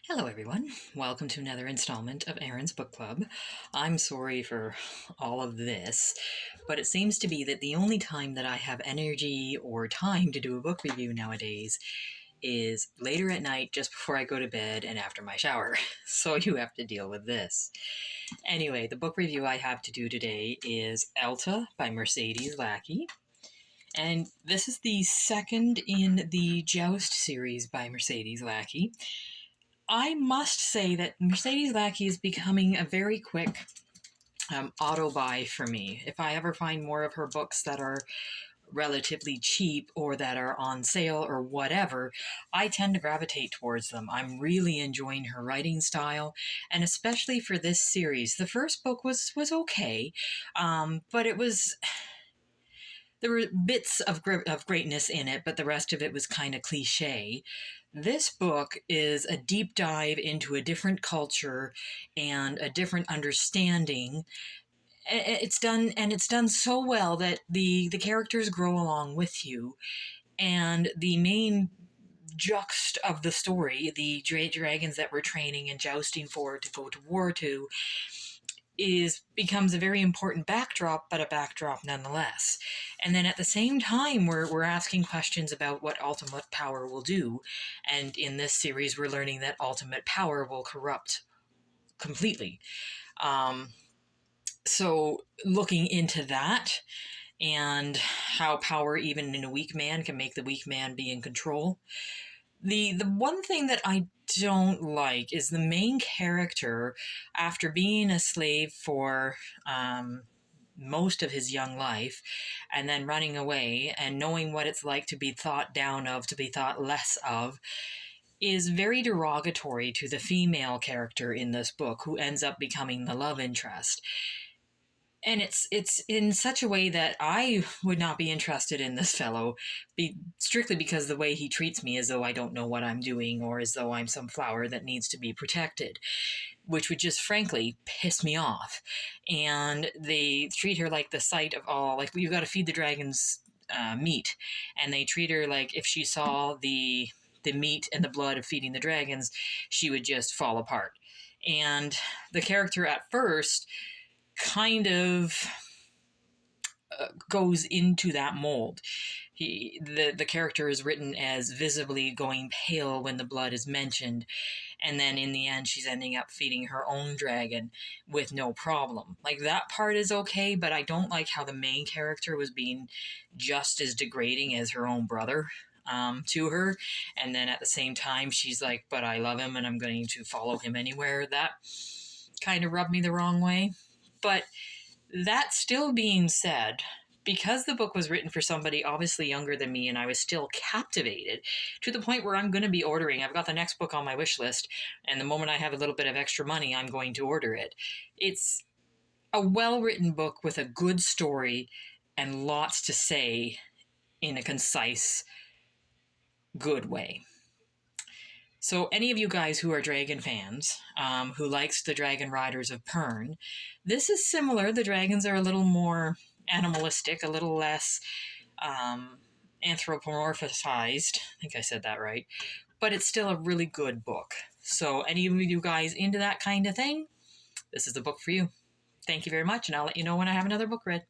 Hello, everyone. Welcome to another installment of Aaron's Book Club. I'm sorry for all of this, but it seems to be that the only time that I have energy or time to do a book review nowadays is later at night, just before I go to bed and after my shower. So you have to deal with this. Anyway, the book review I have to do today is Alta by Mercedes Lackey. And this is the second in the Joust series by Mercedes Lackey. I must say that Mercedes Lackey is becoming a very quick auto buy for me. If I ever find more of her books that are relatively cheap or that are on sale or whatever, I tend to gravitate towards them. I'm really enjoying her writing style, and especially for this series. The first book was okay, but it was there were bits of greatness in it, but the rest of it was kind of cliche. This book is a deep dive into a different culture and a different understanding. It's done so well that the characters grow along with you, and the main juxt of the story, the dragons that we're training and jousting for to go to war to, becomes a very important backdrop, but a backdrop nonetheless. And then at the same time, we're asking questions about what ultimate power will do. And in this series, we're learning that ultimate power will corrupt completely. So looking into that and how power, even in a weak man, can make the weak man be in control. The one thing that I don't like is the main character, after being a slave for most of his young life and then running away and knowing what it's like to be thought down of, to be thought less of, is very derogatory to the female character in this book, who ends up becoming the love interest. And it's in such a way that I would not be interested in this fellow, strictly because the way he treats me, as though I don't know what I'm doing, or as though I'm some flower that needs to be protected, which would just frankly piss me off. And they treat her like the sight of all, like, you've got to feed the dragons meat, and they treat her like if she saw the meat and the blood of feeding the dragons, she would just fall apart. And the character at first kind of goes into that mold. The character is written as visibly going pale when the blood is mentioned, and then in the end she's ending up feeding her own dragon with no problem. Like, that part is okay, but I don't like how the main character was being just as degrading as her own brother to her, and then at the same time she's like, but I love him and I'm going to follow him anywhere. That kind of rubbed me the wrong way. But that still being said, because the book was written for somebody obviously younger than me, and I was still captivated to the point where I'm going to be ordering. I've got the next book on my wish list, and the moment I have a little bit of extra money, I'm going to order it. It's a well-written book with a good story and lots to say in a concise, good way. So any of you guys who are dragon fans, who likes the Dragon Riders of Pern, this is similar. The dragons are a little more animalistic, a little less anthropomorphized. I think I said that right. But it's still a really good book. So any of you guys into that kind of thing, this is the book for you. Thank you very much, and I'll let you know when I have another book read.